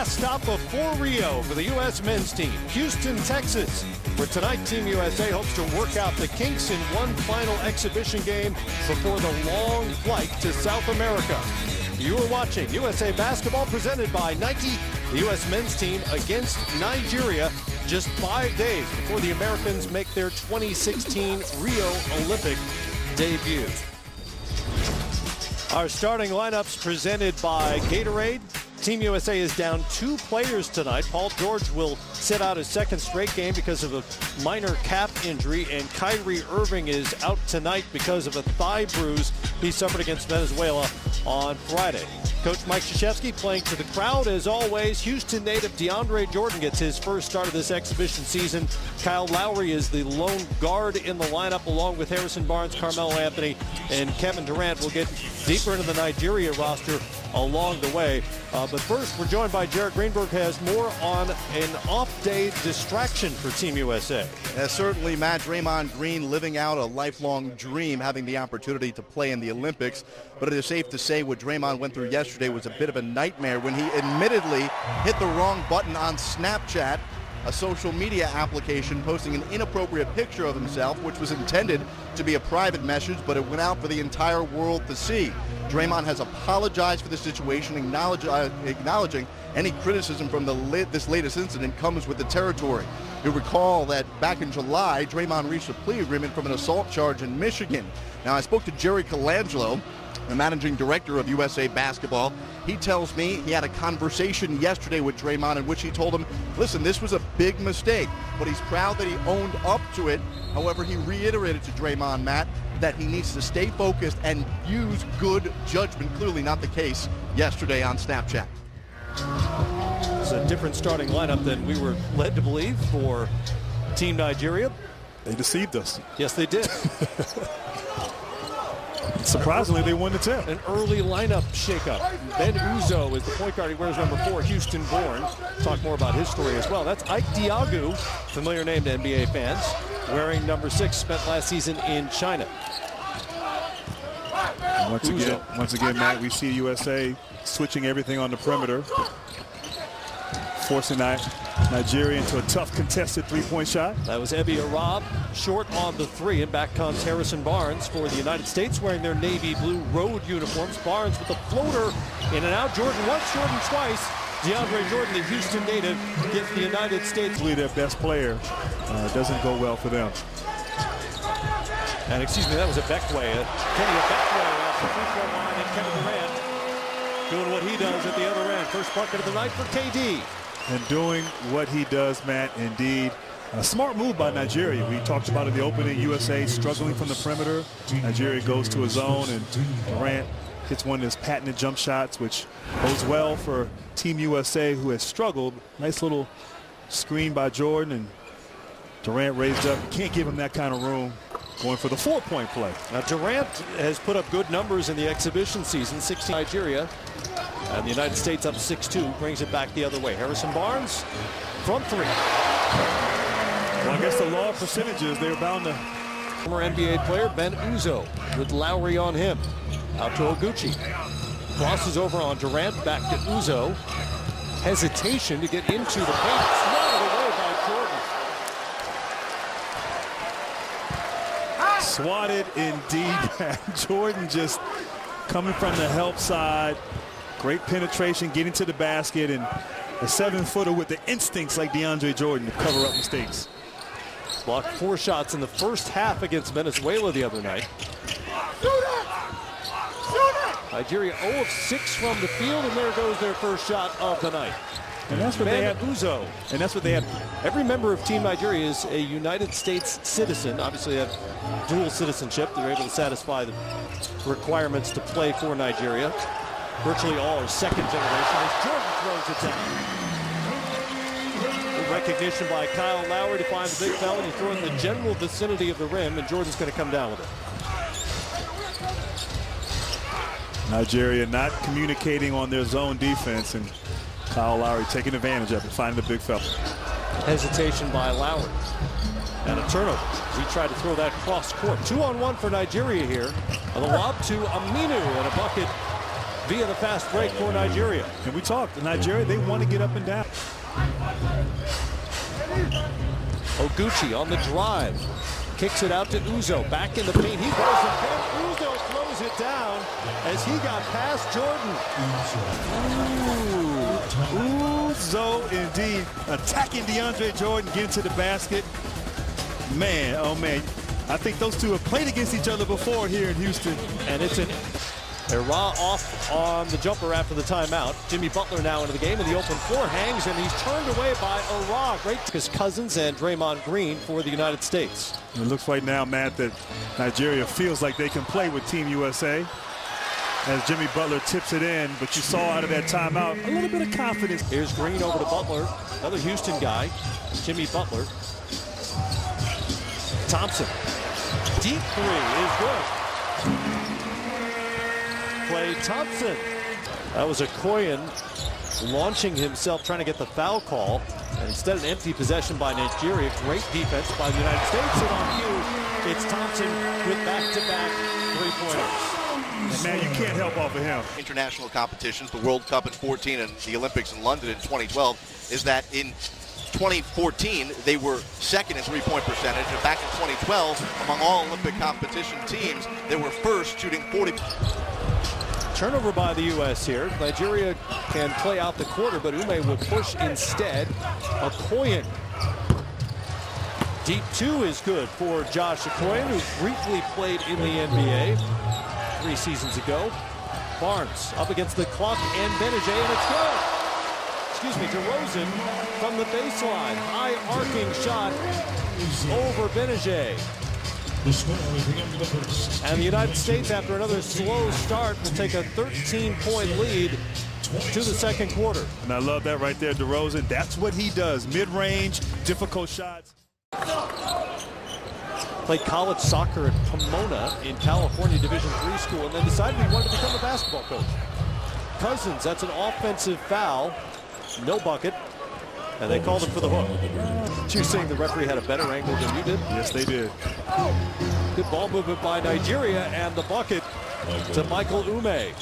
last stop before Rio for the U.S. men's team, Houston, Texas, where tonight Team USA hopes to work out the kinks in one final exhibition game before the long flight to South America. You are watching USA Basketball presented by Nike, the U.S. men's team against Nigeria, just 5 days before the Americans make their 2016 Rio Olympic debut. Our starting lineups presented by Gatorade. Team USA is down 2 players tonight. Paul George will sit out his second straight game because of a minor calf injury, and Kyrie Irving is out tonight because of a thigh bruise he suffered against Venezuela on Friday. Coach Mike Krzyzewski playing to the crowd as always. Houston native DeAndre Jordan gets his first start of this exhibition season. Kyle Lowry is the lone guard in the lineup along with Harrison Barnes, Carmelo Anthony, and Kevin Durant. Will get deeper into the Nigeria roster along the way. But first, we're joined by Jarrett Greenberg, who has more on an off-day distraction for Team USA. Certainly, Matt, Draymond Green living out a lifelong dream, having the opportunity to play in the Olympics. But it is safe to say what Draymond went through yesterday was a bit of a nightmare when he admittedly hit the wrong button on Snapchat, a social media application, posting an inappropriate picture of himself, which was intended to be a private message, but it went out for the entire world to see. Draymond has apologized for the situation, acknowledging any criticism from this latest incident comes with the territory. You'll recall that back in July, Draymond reached a plea agreement from an assault charge in Michigan. Now, I spoke to Jerry Colangelo, the managing director of USA Basketball. He tells me he had a conversation yesterday with Draymond in which he told him, listen, this was a big mistake, but he's proud that he owned up to it. However, he reiterated to Draymond, Matt, that he needs to stay focused and use good judgment. Clearly not the case yesterday on Snapchat. It's a different starting lineup than we were led to believe for Team Nigeria. They deceived us. Yes, they did. Surprisingly, they won the tip. An early lineup shakeup. Ben Uzo is the point guard. He wears number 4, Houston born. Talk more about his story as well. That's Ike Diagu, familiar name to NBA fans, wearing number 6, spent last season in China. Once again, Matt, we see USA switching everything on the perimeter, forcing Nigeria into a tough contested three-point shot. That was Ebi Arab, short on the 3, and back comes Harrison Barnes for the United States, wearing their navy blue road uniforms. Barnes with a floater in and out. Jordan once, Jordan twice. DeAndre Jordan, the Houston native, gets the United States. Their best player doesn't go well for them. And excuse me, that was a Beckway. Kenny Beckway off the free throw line, and Kevin Durant doing what he does at the other end. First bucket of the night for KD. And doing what he does, Matt, indeed. A smart move by Nigeria. We talked about in the opening, USA struggling from the perimeter. Nigeria goes to a zone, and Durant hits one of his patented jump shots, which bodes well for Team USA, who has struggled. Nice little screen by Jordan, and Durant raised up. You can't give him that kind of room. Going for the 4-point play. Now, Durant has put up good numbers in the exhibition season, 16 Nigeria. And the United States up 6-2, brings it back the other way. Harrison Barnes from 3. Well, I guess the law of percentages, they're bound to. Former NBA player Ben Uzo with Lowry on him. Out to Oguchi. Crosses over on Durant, back to Uzo. Hesitation to get into the paint. Swatted away by Jordan. Swatted indeed. Jordan just coming from the help side. Great penetration, getting to the basket, and a 7-footer with the instincts like DeAndre Jordan to cover up mistakes. Blocked 4 shots in the first half against Venezuela the other night. Nigeria 0 of 6 from the field, and there goes their first shot of the night. And that's what Ben they have. Uzo. And that's what they have. Every member of Team Nigeria is a United States citizen. Obviously, they have dual citizenship. They're able to satisfy the requirements to play for Nigeria. Virtually all are second generation as Jordan throws it down. Good recognition by Kyle Lowry to find the big fella, and he threw it in the general vicinity of the rim, and Jordan's going to come down with it. Nigeria not communicating on their zone defense, and Kyle Lowry taking advantage of it, finding the big fella. Hesitation by Lowry. And a turnover. He tried to throw that cross court. 2-on-1 for Nigeria here. On the lob to Aminu, and a bucket via the fast break for Nigeria. And we talked, Nigeria, they want to get up and down. Oguchi on the drive. Kicks it out to Uzo. Back in the paint. He goes and Ben Uzo throws it down as he got past Jordan. Uzo indeed attacking DeAndre Jordan, getting to the basket. Man, oh man. I think those two have played against each other before here in Houston. And it's an Era off on the jumper after the timeout. Jimmy Butler now into the game, and the open floor hangs, and he's turned away by Era. Great because Cousins and Draymond Green for the United States. It looks right now, Matt, that Nigeria feels like they can play with Team USA as Jimmy Butler tips it in, but you saw out of that timeout a little bit of confidence. Here's Green over to Butler, another Houston guy, Jimmy Butler. Thompson, deep three is good. Klay Thompson. That was Okoye launching himself, trying to get the foul call. And instead, an empty possession by Nigeria. Great defense by the United States. And on you, it's Thompson with back-to-back three-pointers. And man, you can't help off of him. International competitions, the World Cup in 14 and the Olympics in London in 2012, is that in 2014, they were second in three-point percentage. And back in 2012, among all Olympic competition teams, they were first, shooting 40%. Turnover by the U.S. here. Nigeria can play out the quarter, but Ume will push instead. Okoye. Deep two is good for Josh Okoye, who briefly played in the NBA 3 seasons ago. Barnes up against the clock and Benajay, and it's good. Excuse me, DeRozan from the baseline. High arcing shot over Benajay. And the United States, after another slow start, will take a 13-point lead to the second quarter. And I love that right there, DeRozan. That's what he does. Mid-range, difficult shots. Played college soccer at Pomona in California Division III school, and then decided he wanted to become a basketball coach. Cousins, that's an offensive foul. No bucket. And they called him for the hook. You're saying the referee had a better angle than you did? Yes, they did. Good ball movement by Nigeria, and the bucket to Michael Ume.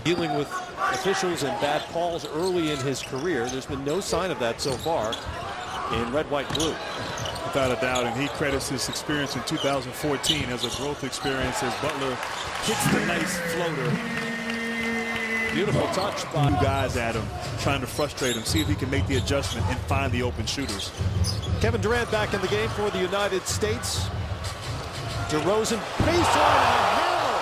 Dealing with officials and bad calls early in his career. There's been no sign of that so far in red, white, blue. Without a doubt, and he credits his experience in 2014 as a growth experience as Butler hits the nice floater. Beautiful touch by guys at him, trying to frustrate him, see if he can make the adjustment and find the open shooters. Kevin Durant back in the game for the United States. DeRozan, baseline and a hammer.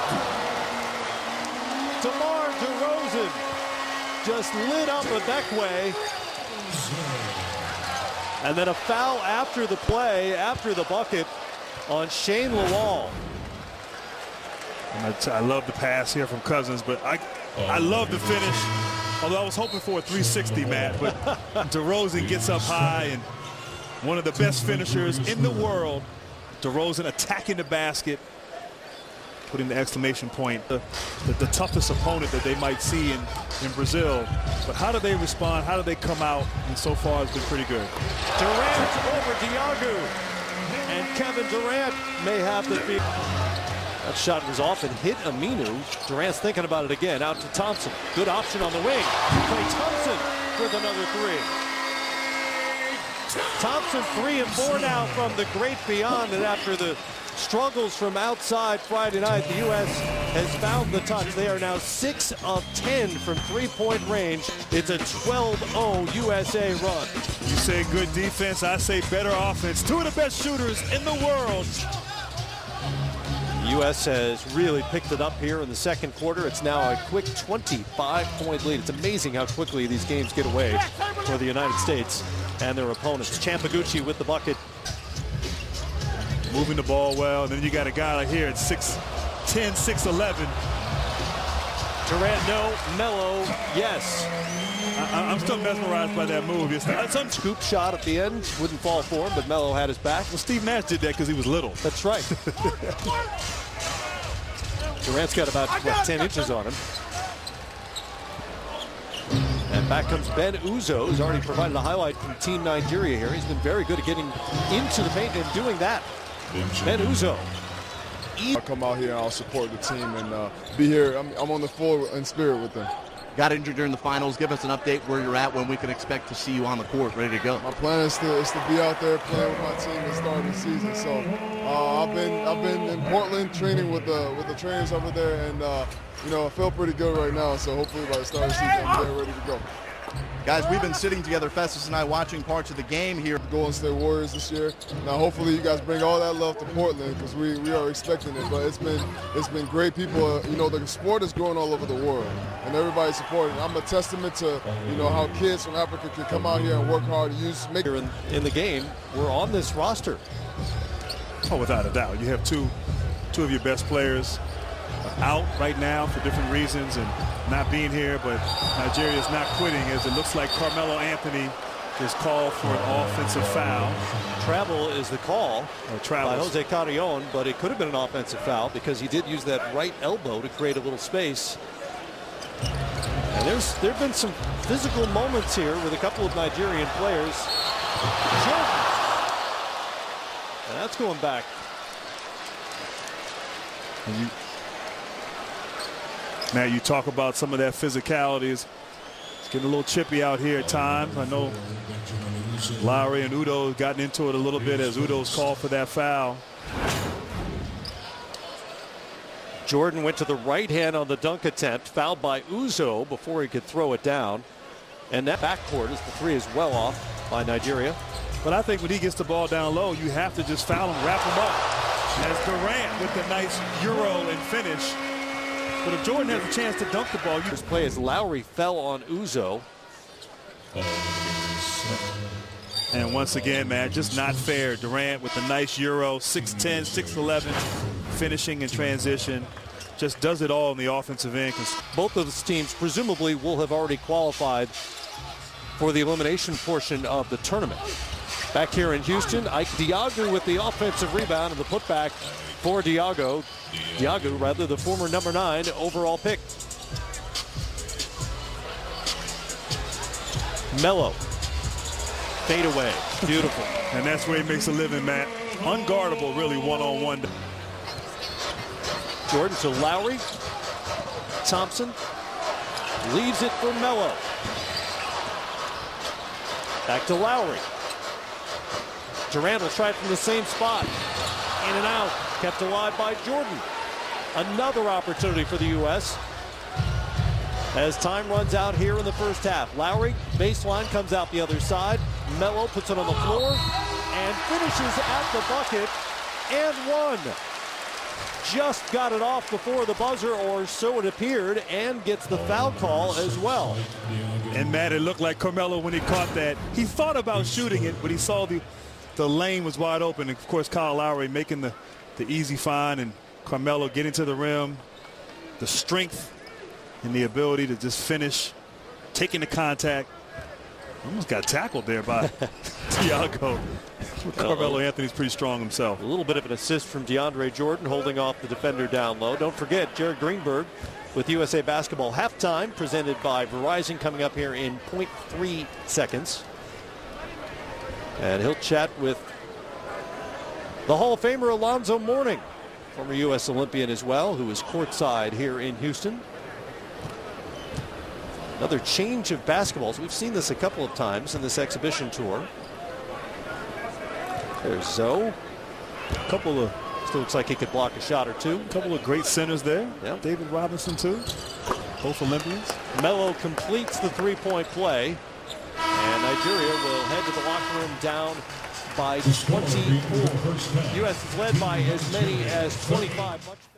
DeMar DeRozan just lit up Ebekwe. And then a foul after the play, after the bucket on Shane Lawal. And I love the pass here from Cousins, but I love the finish. Although I was hoping for a 360, Matt, but DeRozan gets up high, and one of the best finishers in the world. DeRozan attacking the basket, putting the exclamation point. The toughest opponent that they might see in Brazil. But how do they respond? How do they come out? And so far, it's been pretty good. Durant over Diagu. And Kevin Durant may have the big. That shot was off and hit Aminu. Durant's thinking about it again. Out to Thompson. Good option on the wing. Klay Thompson with another three. Thompson 3 and 4 now from the great beyond. And after the struggles from outside Friday night, the U.S. has found the touch. They are now 6 of 10 from three-point range. It's a 12-0 USA run. You say good defense, I say better offense. Two of the best shooters in the world. The U.S. has really picked it up here in the second quarter. It's now a quick 25-point lead. It's amazing how quickly these games get away for the United States and their opponents. Champaguchi with the bucket. Moving the ball well. And then you got a guy like here at 6'10", 6'11". Durant, no. Melo, yes. I'm still mesmerized by that move. It's some scoop shot at the end. Wouldn't fall for him, but Melo had his back. Well, Steve Nash did that because he was little. That's right. Durant's got about, 10 inches on him. And back comes Ben Uzo, who's already provided a highlight from Team Nigeria here. He's been very good at getting into the paint and doing that. Ben Uzo. easy. I'll come out here and I'll support the team and be here. I'm on the floor in spirit with them. Got injured during the finals. Give us an update where you're at, when we can expect to see you on the court, ready to go. My plan is to be out there playing with my team and start the season. So I've been in Portland training with the trainers over there, and I feel pretty good right now. So hopefully by the start of the season, I'm there ready to go. Guys, we've been sitting together, Festus and I, watching parts of the game here. Golden State Warriors this year. Now, hopefully, you guys bring all that love to Portland because we are expecting it. But it's been great. People, the sport is growing all over the world, and everybody's supporting. I'm a testament to how kids from Africa can come out here and work hard to make here in the game. We're on this roster. Oh, without a doubt, you have two of your best players out right now for different reasons and not being here, but Nigeria is not quitting, as it looks like Carmelo Anthony is called for an offensive foul. Travel is the call by Jose Carrion, but it could have been an offensive foul because he did use that right elbow to create a little space. And there have been some physical moments here with a couple of Nigerian players. Jordan. And that's going back. And Matt, you talk about some of that physicality. It's getting a little chippy out here at times. I know Lowry and Udo have gotten into it a little bit as Udo's called for that foul. Jordan went to the right hand on the dunk attempt, fouled by Uzo before he could throw it down. And that backcourt as the three is well off by Nigeria. But I think when he gets the ball down low, you have to just foul him, wrap him up. As Durant with the nice Euro and finish. But if Jordan has a chance to dunk the ball, This play as Lowry fell on Uzo. And once again, man, just not fair. Durant with the nice Euro, 6'10", 6'11", finishing in transition. Just does it all on the offensive end. Both of those teams presumably will have already qualified for the elimination portion of the tournament. Back here in Houston, Ike Diagu with the offensive rebound and the putback for Diagu, the former number 9 overall pick. Melo. Fade away. Beautiful. And that's where he makes a living, Matt. Unguardable, really, one-on-one. Jordan to Lowry. Thompson leaves it for Melo. Back to Lowry. Durant will try it from the same spot. In and out. Kept alive by Jordan. Another opportunity for the U.S. as time runs out here in the first half. Lowry, baseline, comes out the other side. Melo puts it on the floor and finishes at the bucket and one. Just got it off before the buzzer, or so it appeared, and gets the foul call as well. And Matt, it looked like Carmelo when he caught that. He thought about shooting it, but he saw the lane was wide open. And of course, Kyle Lowry making the easy find, and Carmelo getting to the rim. The strength and the ability to just finish, taking the contact. Almost got tackled there by Diagu. Carmelo Anthony's pretty strong himself. A little bit of an assist from DeAndre Jordan, holding off the defender down low. Don't forget, Jared Greenberg with USA Basketball Halftime, presented by Verizon, coming up here in 0.3 seconds. And he'll chat with the Hall of Famer Alonzo Mourning, former U.S. Olympian as well, who is courtside here in Houston. Another change of basketballs. We've seen this a couple of times in this exhibition tour. There's Zoe. Still looks like he could block a shot or two. A couple of great centers there. Yep. David Robinson, too. Both Olympians. Melo completes the three-point play. And Nigeria will head to the locker room down by 24. U.S. is led by as many as 25.